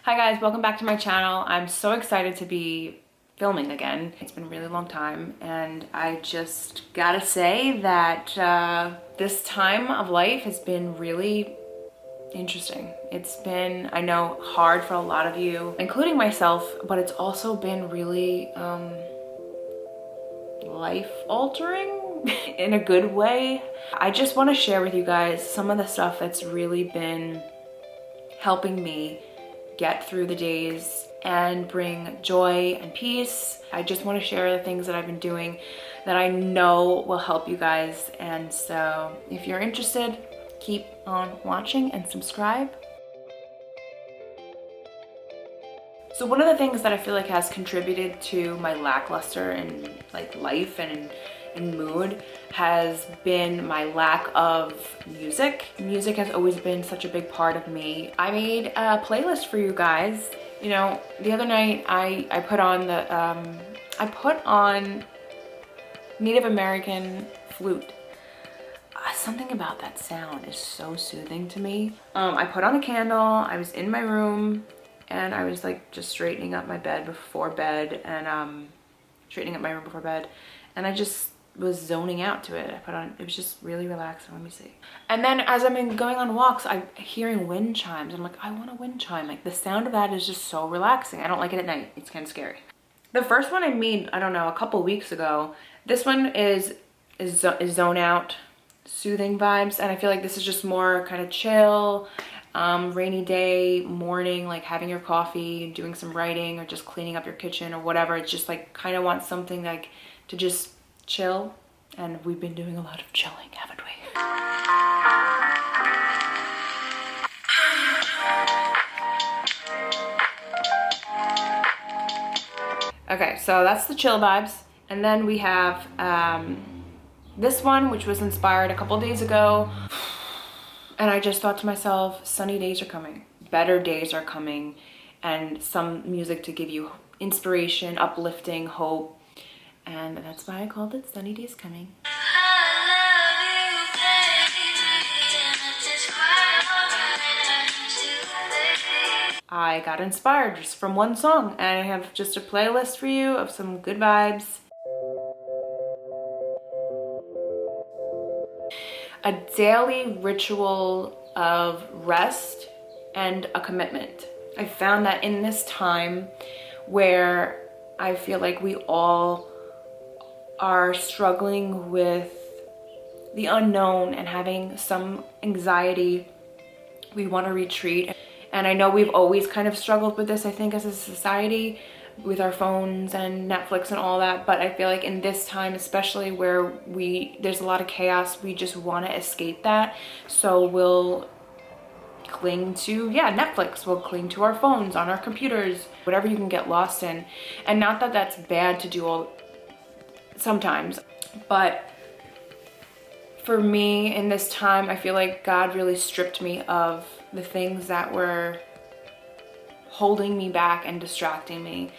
Hi guys, welcome back to my channel. I'm so excited to be filming again. It's been a really long time and I just gotta say that this time of life has been really interesting. It's been, I know, hard for a lot of you, including myself, but it's also been really life-altering in a good way. I just want to share with you guys some of the stuff that's really been helping me get through the days and bring joy and peace. I just want to share the things that I've been doing that I know will help you guys. And so if you're interested, keep on watching and subscribe. So one of the things that I feel like has contributed to my lackluster in life and in mood has been my lack of music. Music has always been such a big part of me. I made a playlist for you guys. You know, the other night I put on Native American flute. Something about that sound is so soothing to me. I put on a candle, I was in my room, and I was like just straightening up my bed before bed and straightening up my room before bed, and I just was zoning out to it. It was just really relaxing. Let me see. And then as I'm going on walks, I'm hearing wind chimes. I'm like, I want a wind chime. Like the sound of that is just so relaxing. I don't like it at night. It's kind of scary. The first one I made, I don't know, a couple weeks ago. This one is zone out, soothing vibes, and I feel like this is just more kind of chill, rainy day, morning, like having your coffee, doing some writing, or just cleaning up your kitchen or whatever. It's just like kind of want something like to just chill, and we've been doing a lot of chilling, haven't we? Okay, so that's the chill vibes. And then we have this one, which was inspired a couple days ago. And I just thought to myself, sunny days are coming, better days are coming, and some music to give you inspiration, uplifting, hope. And that's why I called it Sunny Days Coming. I got inspired just from one song, and I have just a playlist for you of some good vibes. A daily ritual of rest and a commitment. I found that in this time where I feel like we all are struggling with the unknown and having some anxiety, we want to retreat. And I know we've always kind of struggled with this, I think, as a society, with our phones and Netflix and all that, but I feel like in this time, especially where there's a lot of chaos, we just want to escape that. So we'll cling to, Netflix, we'll cling to our phones, on our computers, whatever you can get lost in. And not that that's bad to do sometimes, but for me in this time, I feel like God really stripped me of the things that were holding me back and distracting me.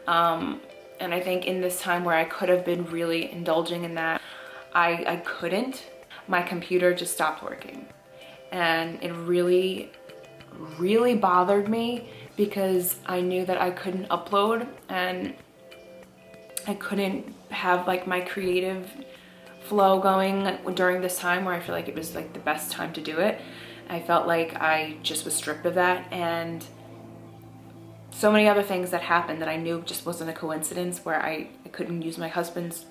And I think in this time where I could have been really indulging in that, I couldn't. My computer just stopped working. And it really, really bothered me because I knew that I couldn't upload and I couldn't have like my creative flow going during this time where I feel like it was like the best time to do it. I felt like I just was stripped of that, and so many other things that happened that I knew just wasn't a coincidence, where I couldn't use my husband's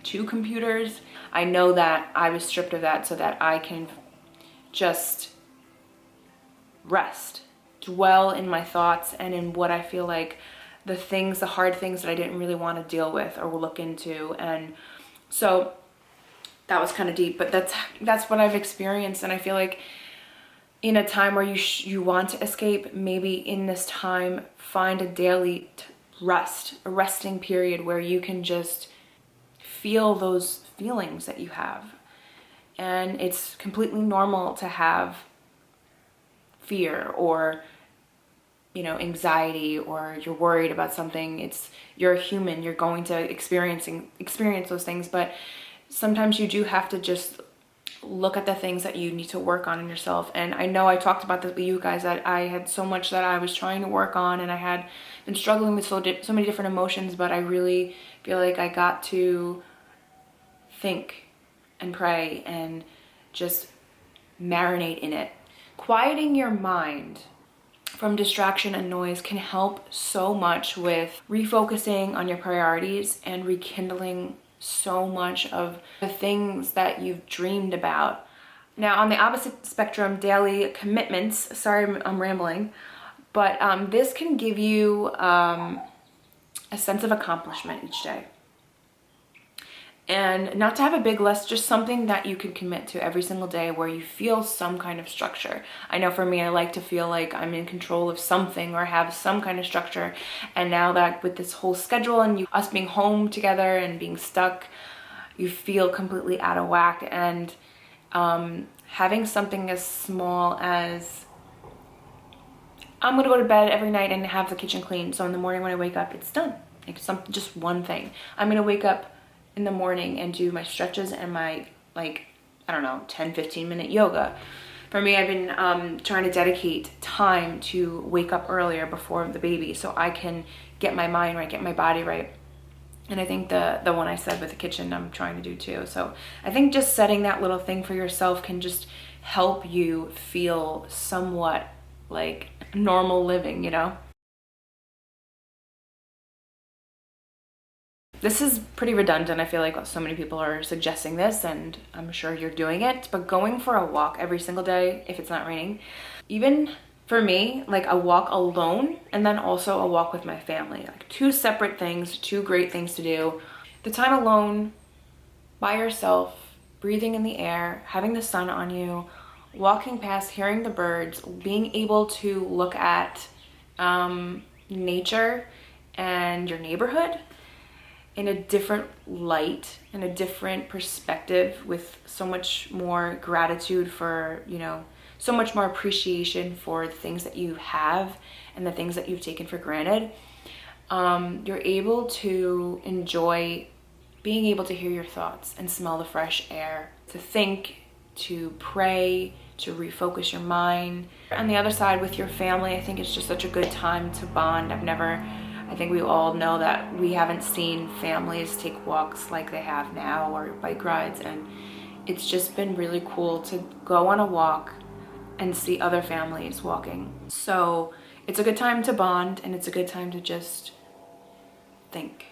2 computers. I know that I was stripped of that so that I can just rest, dwell in my thoughts and in what I feel like the hard things that I didn't really want to deal with or look into. And so that was kind of deep, but that's what I've experienced. And I feel like in a time where you want to escape, maybe in this time, find a daily rest, a resting period where you can just feel those feelings that you have. And it's completely normal to have fear or, anxiety, or you're worried about something. You're a human, you're going to experience those things, but sometimes you do have to just look at the things that you need to work on in yourself. And I know I talked about this with you guys, that I had so much that I was trying to work on, and I had been struggling with so many different emotions, but I really feel like I got to think and pray and just marinate in it. Quieting your mind from distraction and noise can help so much with refocusing on your priorities and rekindling so much of the things that you've dreamed about. Now, on the opposite spectrum, daily commitments, sorry I'm rambling, but this can give you a sense of accomplishment each day. And not to have a big list, just something that you can commit to every single day where you feel some kind of structure. I know for me, I like to feel like I'm in control of something or have some kind of structure. And now that with this whole schedule and us being home together and being stuck, you feel completely out of whack. And having something as small as, I'm gonna go to bed every night and have the kitchen clean, so in the morning when I wake up, it's done. Like just one thing. I'm gonna wake up in the morning and do my stretches and my, like, I don't know, 10-15 minute yoga. For me, I've been trying to dedicate time to wake up earlier before the baby so I can get my mind right, get my body right. And I think the one I said with the kitchen, I'm trying to do too. So I think just setting that little thing for yourself can just help you feel somewhat like normal living, you know? This is pretty redundant. I feel like so many people are suggesting this, and I'm sure you're doing it, but going for a walk every single day, if it's not raining, even for me, like a walk alone and then also a walk with my family, like two separate things, two great things to do. The time alone, by yourself, breathing in the air, having the sun on you, walking past, hearing the birds, being able to look at nature and your neighborhood in a different light, in a different perspective, with so much more gratitude for, you know, so much more appreciation for the things that you have and the things that you've taken for granted. You're able to enjoy being able to hear your thoughts and smell the fresh air, to think, to pray, to refocus your mind. On the other side with your family, I think it's just such a good time to bond. I think we all know that we haven't seen families take walks like they have now, or bike rides, and it's just been really cool to go on a walk and see other families walking. So it's a good time to bond, and it's a good time to just think.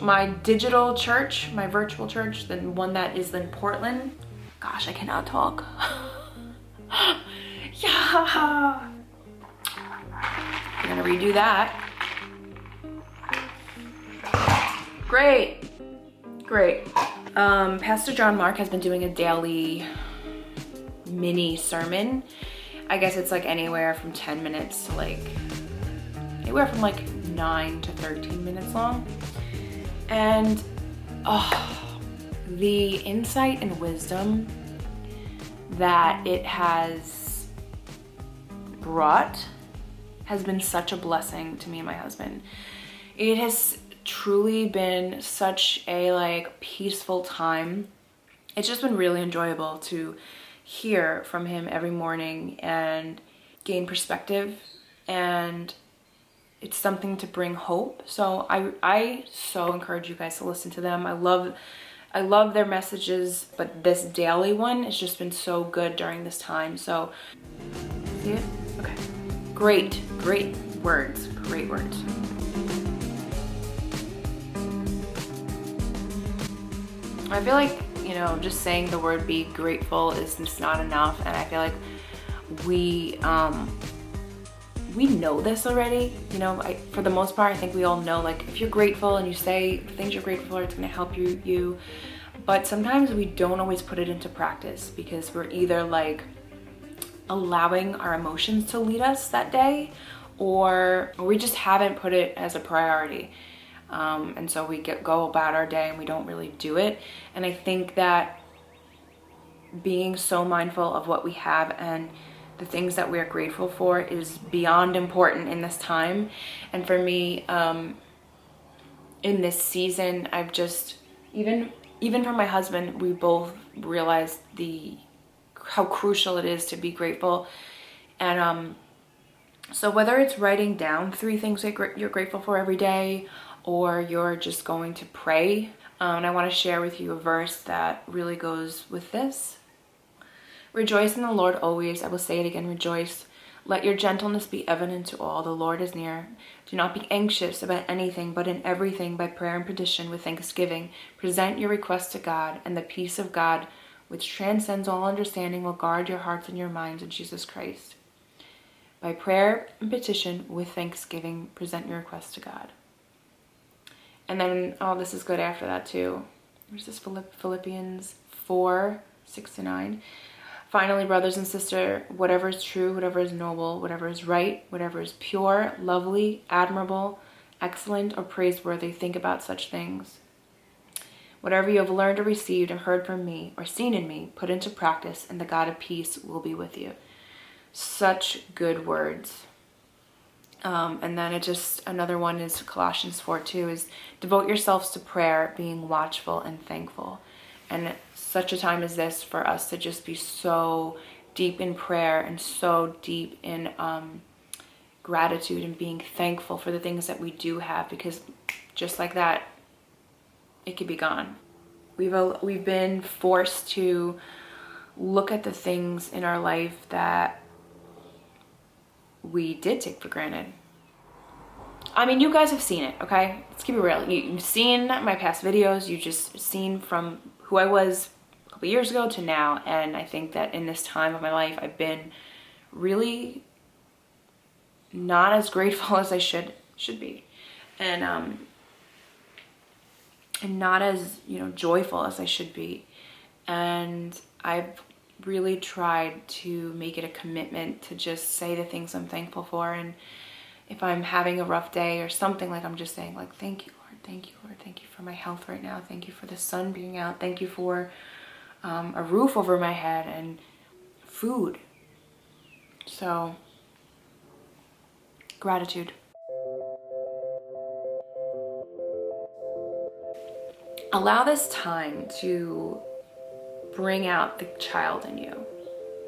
My digital church, my virtual church, the one that is in Portland. Gosh, I cannot talk. Yeah. We're gonna redo that. Great. Pastor John Mark has been doing a daily mini sermon. I guess it's like anywhere from 10 minutes to like, anywhere from like 9 to 13 minutes long. And the insight and wisdom that it has brought has been such a blessing to me and my husband. It has truly been such a like peaceful time. It's just been really enjoyable to hear from him every morning and gain perspective, and it's something to bring hope. So I so encourage you guys to listen to them. I love their messages, but this daily one has just been so good during this time. So see it? Okay. Great words. I feel like, you know, just saying the word be grateful is just not enough, and I feel like we know this already, you know. For the most part, I think we all know, like, if you're grateful and you say the things you're grateful for, it's going to help you. But sometimes we don't always put it into practice because we're either like allowing our emotions to lead us that day, or we just haven't put it as a priority. And so we go about our day and we don't really do it. And I think that being so mindful of what we have and the things that we are grateful for is beyond important in this time. And for me, in this season, I've just, even for my husband, we both realized how crucial it is to be grateful. And so whether it's writing down 3 things that you're grateful for every day, or you're just going to pray, and I want to share with you a verse that really goes with this. Rejoice in the Lord always. I will say it again, rejoice. Let your gentleness be evident to all. The Lord is near. Do not be anxious about anything, but in everything, by prayer and petition, with thanksgiving, present your requests to God, and the peace of God, which transcends all understanding, will guard your hearts and your minds in Jesus Christ. By prayer and petition, with thanksgiving, present your requests to God. And then, oh, this is good after that too. There's this Philippians 4:6-9. Finally, brothers and sisters, whatever is true, whatever is noble, whatever is right, whatever is pure, lovely, admirable, excellent, or praiseworthy, think about such things. Whatever you have learned or received and heard from me or seen in me, put into practice, and the God of peace will be with you. Such good words. And then another one is Colossians 4:2 is devote yourselves to prayer, being watchful and thankful. And such a time as this for us to just be so deep in prayer and so deep in gratitude and being thankful for the things that we do have, because just like that, it could be gone. We've been forced to look at the things in our life that we did take for granted. I mean, you guys have seen it, okay? Let's keep it real. You've seen my past videos. You've just seen from who I was a couple years ago to now. And I think that in this time of my life, I've been really not as grateful as I should be. And not as, joyful as I should be. And I've really tried to make it a commitment to just say the things I'm thankful for. And if I'm having a rough day or something, like I'm just saying, like, thank you, Lord, thank you, Lord, thank you for my health right now, thank you for the sun being out, thank you for a roof over my head and food. So, gratitude. Allow this time to bring out the child in you.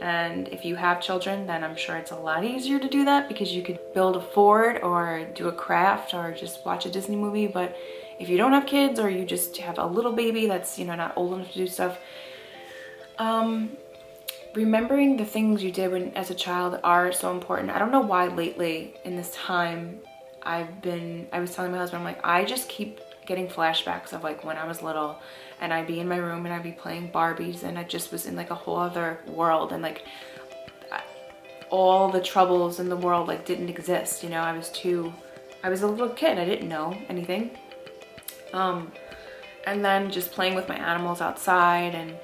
And if you have children, then I'm sure it's a lot easier to do that, because you could build a fort or do a craft or just watch a Disney movie. But if you don't have kids, or you just have a little baby that's, not old enough to do stuff, remembering the things you did as a child are so important. I don't know why lately in this time I was telling my husband, I'm like, I just keep getting flashbacks of like when I was little, and I'd be in my room and I'd be playing Barbies, and I just was in like a whole other world, and like all the troubles in the world like didn't exist. I was a little kid, I didn't know anything. And then just playing with my animals outside and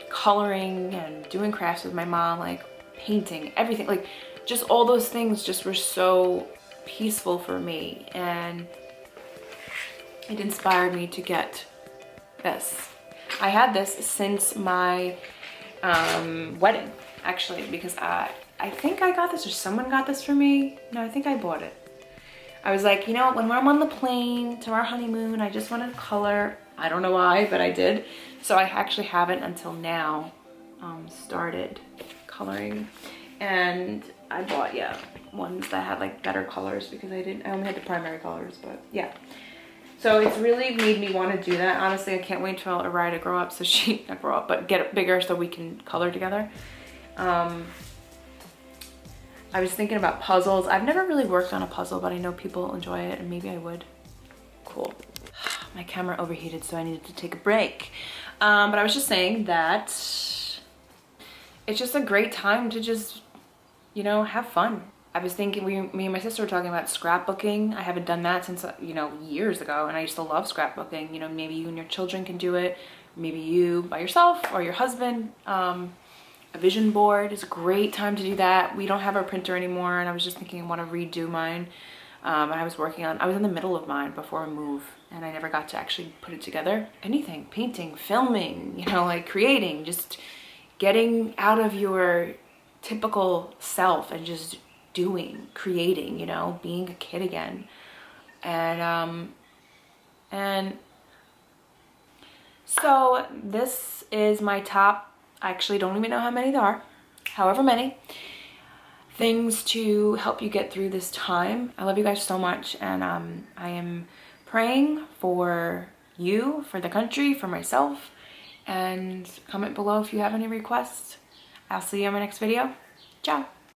coloring and doing crafts with my mom, like painting, everything, like just all those things just were so peaceful for me, and it inspired me to get this. I had this since my wedding, actually, because I think I got this, or someone got this for me. No, I think I bought it. I was like, when I'm on the plane to our honeymoon, I just wanted to color. I don't know why, but I did. So I actually haven't until now started coloring. And I bought, ones that had like better colors, because I only had the primary colors, but yeah. So it's really made me want to do that. Honestly, I can't wait till Araya grow up, so not grow up, but get bigger so we can color together. I was thinking about puzzles. I've never really worked on a puzzle, but I know people enjoy it, and maybe I would. Cool. My camera overheated, so I needed to take a break. But I was just saying that it's just a great time to just, have fun. I was thinking, me and my sister were talking about scrapbooking. I haven't done that since, years ago, and I used to love scrapbooking. Maybe you and your children can do it. Maybe you by yourself or your husband. A vision board is a great time to do that. We don't have our printer anymore, and I was just thinking I want to redo mine. I was in the middle of mine before I moved, and I never got to actually put it together. Anything, painting, filming, like creating, just getting out of your typical self and just doing, creating, being a kid again. And And so this is my top, I actually don't even know how many there are, however many things to help you get through this time. I love you guys so much, and I am praying for you, for the country, for myself, and comment below if you have any requests. I'll see you in my next video. Ciao.